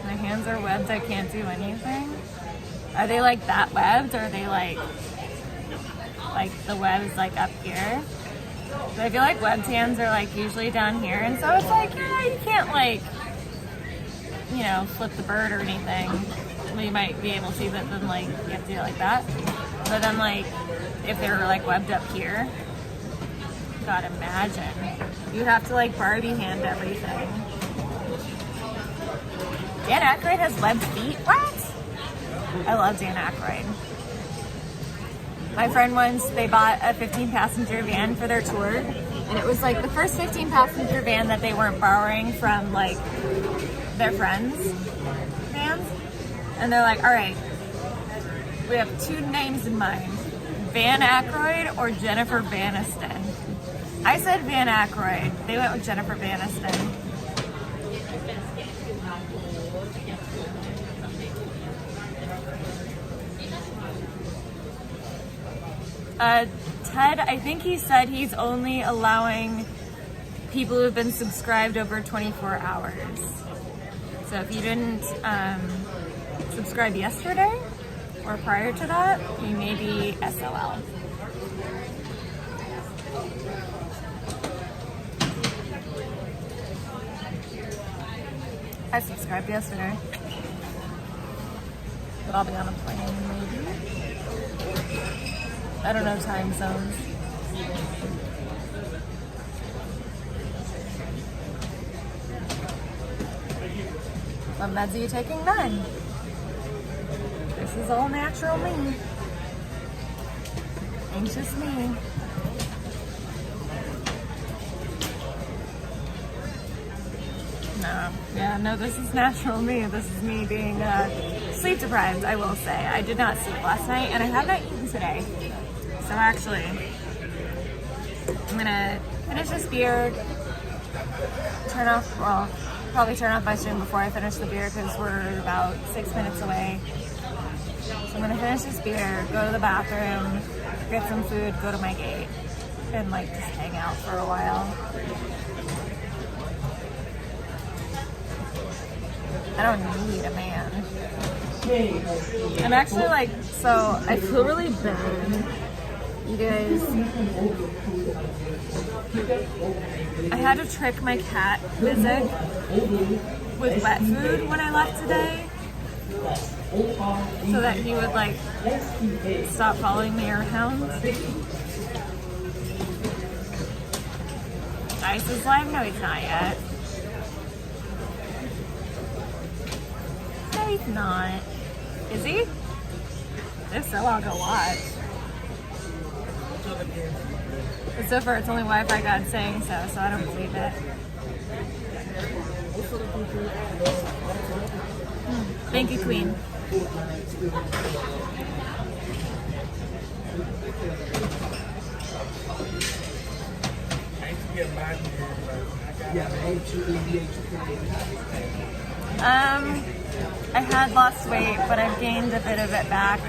My hands are webbed, I can't do anything. Are they like that webbed, or are they like the web is like up here? So I feel like webbed hands are like usually down here, and so it's like, yeah, you can't like, you know, flip the bird or anything. Well, you might be able to, but then like, you have to do it like that. But then like, if they were like webbed up here, God, imagine. You'd have to like Barbie hand everything. Dan Aykroyd has webbed feet? What? I love Dan Aykroyd. My friend once, they bought a 15-passenger van for their tour, and it was like the first 15-passenger van that they weren't borrowing from like their friends' vans. And they're like, all right, we have 2 names in mind, Van Aykroyd or Jennifer Aniston. I said Van Aykroyd. They went with Jennifer Aniston. Ted, I think he said he's only allowing people who have been subscribed over 24 hours. So if you didn't subscribe yesterday or prior to that, you may be SOL. I subscribed yesterday. But I'll be on a plane maybe. I don't know time zones. What meds are you taking? None. This is all natural me. Anxious me. No, this is natural me. This is me being sleep deprived, I will say. I did not sleep last night, and I have not eaten today. So actually, I'm gonna finish this beer, probably turn off my stream before I finish the beer because we're about 6 minutes away. So I'm gonna finish this beer, go to the bathroom, get some food, go to my gate, and like just hang out for a while. I don't need a man. I'm actually like, so I feel really bad. You guys, I had to trick my cat, Bizek, with wet food when I left today so that he would like stop following me around. Ice is live? No, he's not yet. No, he's not. Is he? If so, I'll go watch. But so far, it's only Wi-Fi God saying so I don't believe it. Thank you, Queen. I used to get mad here, but I got Yeah, man, I had lost weight, but I've gained a bit of it back.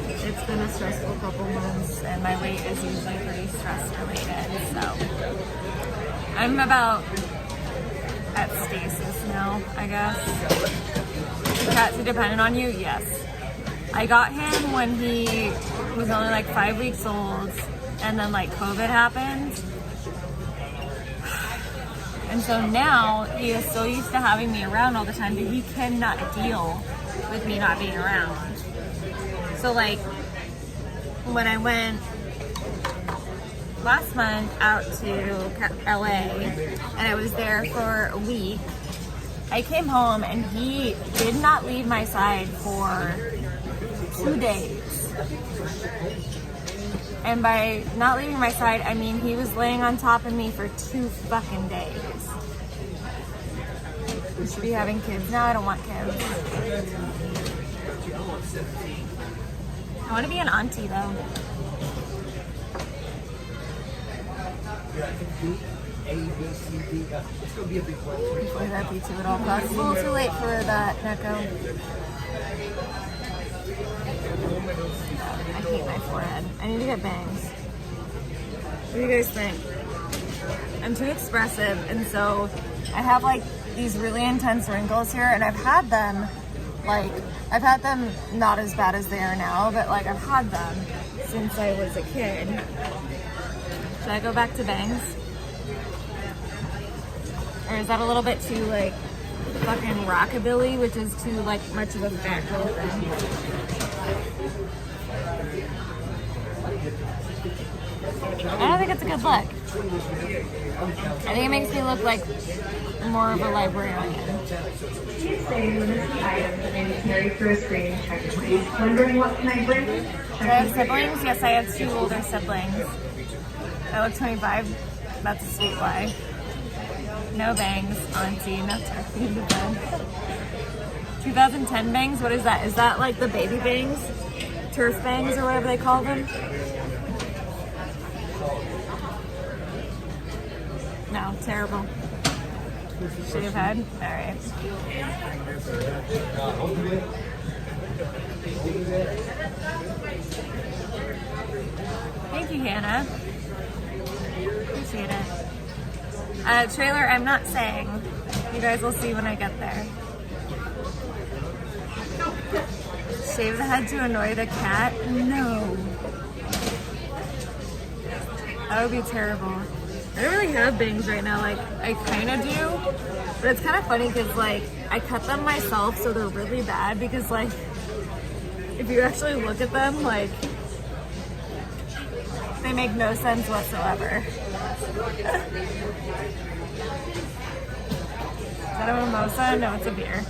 It's been a stressful couple months, and my weight is usually pretty stress related, so I'm about at stasis now, I guess. Cat too dependent on you? Yes. I got him when he was only like 5 weeks old, and then like COVID happened. And so now he is so used to having me around all the time that he cannot deal with me not being around. So like when I went last month out to LA and I was there for a week, I came home and he did not leave my side for 2 days. And by not leaving my side, I mean he was laying on top of me for 2 fucking days. We should be having kids now. I don't want kids. I want to be an auntie though. It's gonna be a big one. Hopefully that beats you at all costs. It's a little too late for that, Neko. I hate my forehead. I need to get bangs. What do you guys think? I'm too expressive, and so I have like these really intense wrinkles here, and I've had them not as bad as they are now, but like I've had them since I was a kid. Should I go back to bangs? Or is that a little bit too like fucking rockabilly, which is too like much of a fat girl thing? I don't think it's a good look. I think it makes me look like more of a librarian. Please say limited items that may be carried through a screening checkpoint. Wondering what can I bring? Do I have siblings? Yes, I have 2 older siblings. I look 25. That's a sweet lie. No bangs, auntie, no turkey in the bed. 2010 bangs? What is that? Is that like the baby bangs? Turf bangs or whatever they call them? No, terrible. Shave head? Alright. Thank you, Hannah. Appreciate it. Trailer, I'm not saying. You guys will see when I get there. Shave the head to annoy the cat? No. That would be terrible. I don't really have bangs right now. Like, I kind of do. But it's kind of funny because, like, I cut them myself, so they're really bad because, like, if you actually look at them, like, they make no sense whatsoever. Is that a mimosa? No, it's a beer.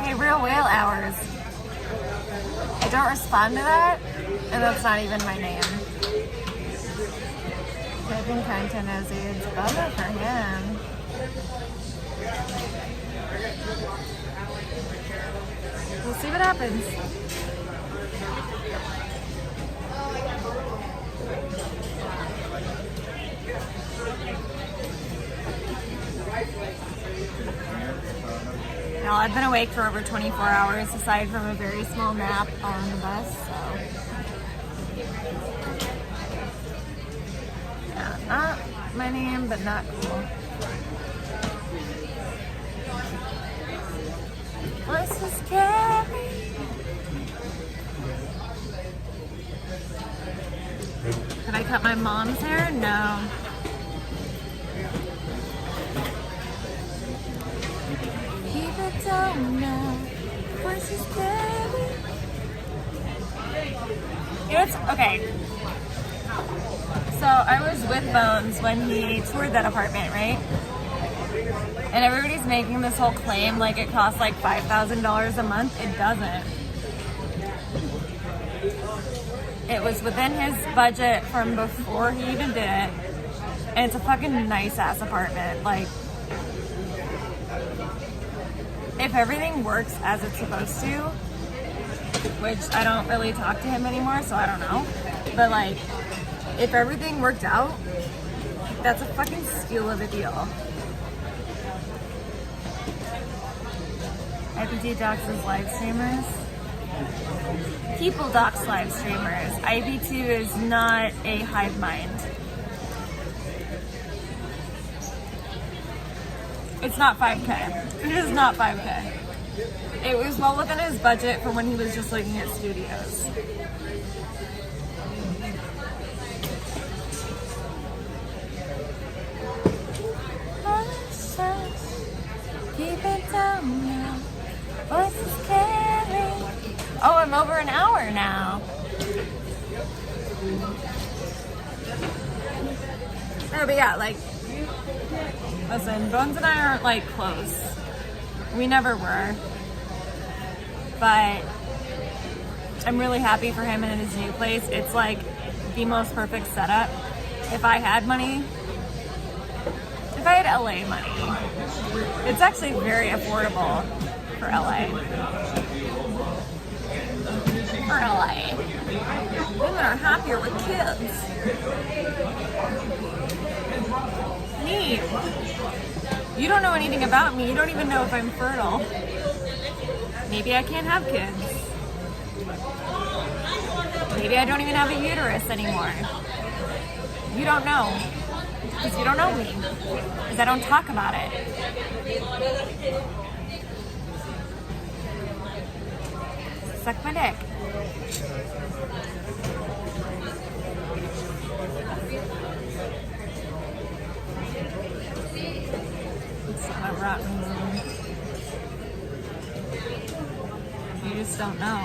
Hey, Real Whale Hours. I don't respond to that, and that's not even my name. Typing content as it's bummer for him. We'll see what happens. Now, I've been awake for over 24 hours, aside from a very small nap on the bus, so. Yeah, not my name, but not cool. What's so scary? Did I cut my mom's hair? No. People don't know what's so scary. You know what's, okay. So I was with Bones when he toured that apartment, right? And everybody's making this whole claim like it costs like $5,000 a month. It doesn't. It was within his budget from before he even did it. And it's a fucking nice ass apartment. Like, if everything works as it's supposed to, which I don't really talk to him anymore, so I don't know. But like, if everything worked out, that's a fucking steal of a deal. IPT docs as live streamers. People docs live streamers. IB2 is not a hive mind. It's not 5K. It is not 5K. It was well within his budget for when he was just looking at studios. Keep it down now. Voices carry. Oh, I'm over an hour now. Oh, but yeah, like, listen, Bones and I aren't like close. We never were. But I'm really happy for him in his new place. It's like the most perfect setup. If I had money, if I had LA money, it's actually very affordable for LA. For LA. Women are happier with kids. Me. You don't know anything about me. You don't even know if I'm fertile. Maybe I can't have kids. Maybe I don't even have a uterus anymore. You don't know. Because you don't know me. Because I don't talk about it. Suck my dick. It's not rotten. You just don't know.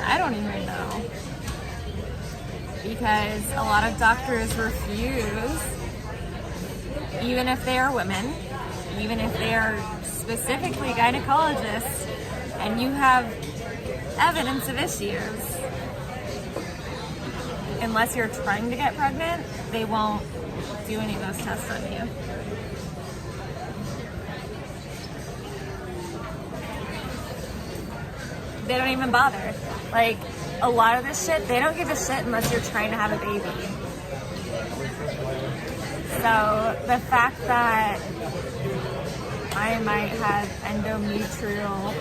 I don't even know. Because a lot of doctors refuse, even if they are women, even if they are specifically gynecologists, and you have evidence of issues. Unless you're trying to get pregnant, they won't do any of those tests on you. They don't even bother. Like, a lot of this shit, they don't give a shit unless you're trying to have a baby. So, the fact that I might have endometrial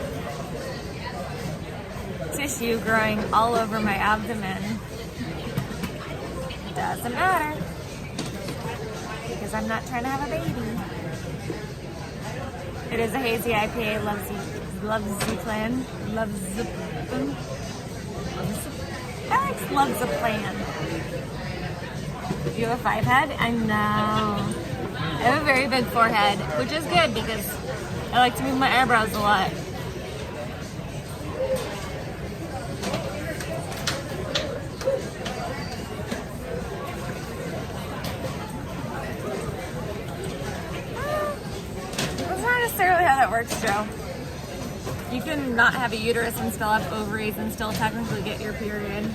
tissue growing all over my abdomen doesn't matter. Because I'm not trying to have a baby. It is a hazy IPA, loves the plan. Alex loves a plan. You have a 5 head? I know. I have a very big forehead, which is good because I like to move my eyebrows a lot. That's not necessarily how that works, Joe. You can not have a uterus and still have ovaries and still technically get your period.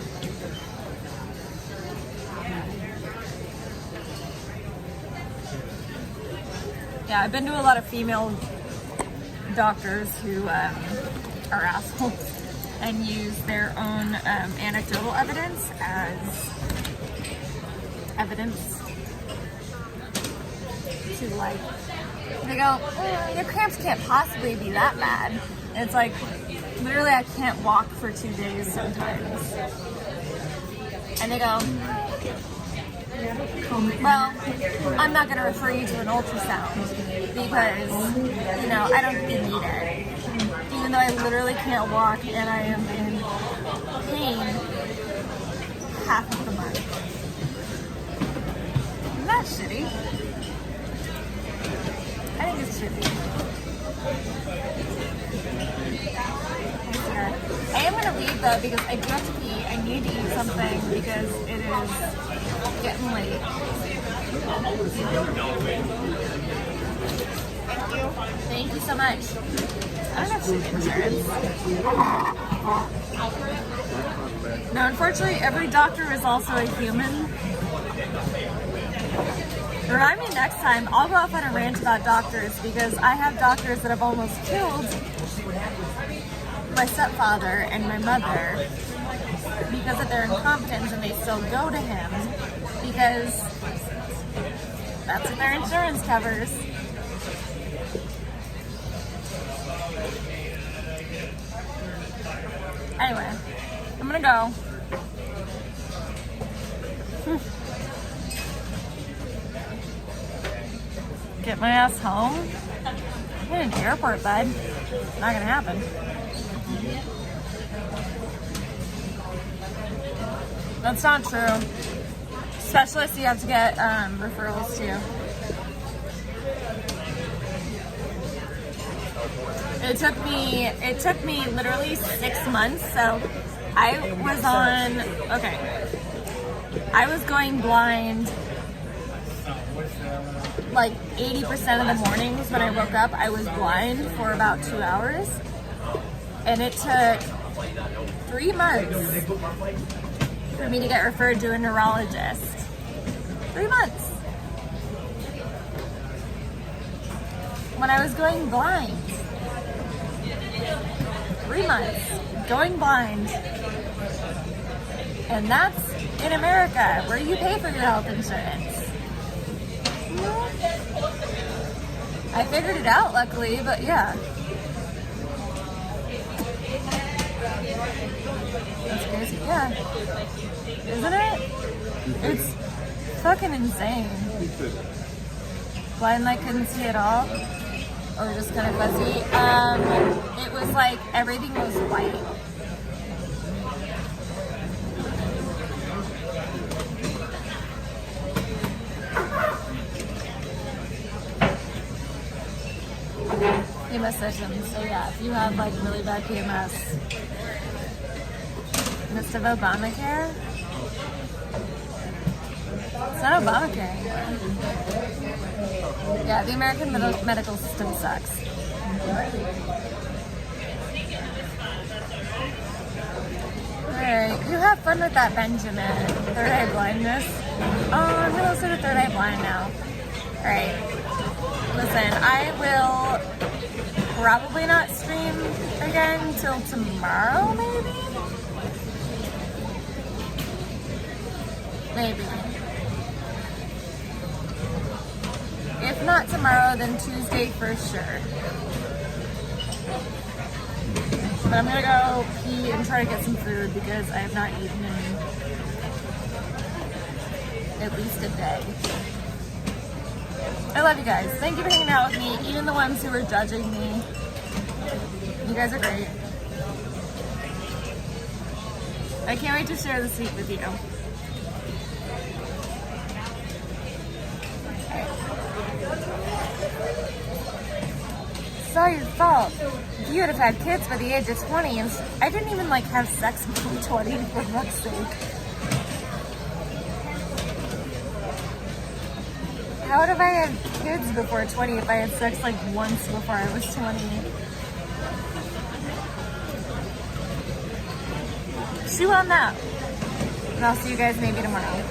Yeah, I've been to a lot of female doctors who are assholes and use their own anecdotal evidence as evidence to, like, they go, your cramps can't possibly be that bad. And it's like, literally I can't walk for 2 days sometimes. And they go, well, I'm not going to refer you to an ultrasound because, you know, I don't need it. Even though I literally can't walk and I am in pain half of the month. Isn't that shitty? I think it's shitty. I am going to leave though because I do have to pee. I need to eat something because it is getting late. Thank you so much. I don't have shit insurance. No, unfortunately, every doctor is also a human. Remind me next time. I'll go off on a rant about doctors because I have doctors that have almost killed my stepfather and my mother because of their incompetence, and they still go to him because that's what their insurance covers. Anyway, I'm gonna go. Get my ass home. I'm in an airport bed. It's not gonna happen. That's not true. Specialists, you have to get referrals too. It took me literally 6 months. So I was going blind like 80% of the mornings. When I woke up, I was blind for about 2 hours. And it took 3 months for me to get referred to a neurologist. 3 months. When I was going blind. 3 months. Going blind. And that's in America, where you pay for your health insurance. I figured it out, luckily, but yeah. That's crazy. Yeah. Isn't it? It's fucking insane. Blind, like, couldn't see at all? Or just kind of fuzzy? It was like everything was white. PMS sessions. So yeah, if you have like really bad PMS, midst of Obamacare, it's not Obamacare anymore. Yeah, the American medical system sucks. Alright, you have fun with that, Benjamin. Third eye blindness. Oh, I'm gonna listen to Third Eye Blind now. Alright. Listen, I will probably not stream again till tomorrow, maybe? Maybe. If not tomorrow, then Tuesday for sure. But I'm gonna go pee and try to get some food because I have not eaten in at least a day. I love you guys. Thank you for hanging out with me, even the ones who were judging me. You guys are great. I can't wait to share this week with you. It's all your fault. If you would have had kids by the age of 20, and I didn't even like have sex before 20, for fuck's sake. How would have I had kids before 20 if I had sex like once before I was 20? Chew on that. And I'll see you guys maybe tomorrow.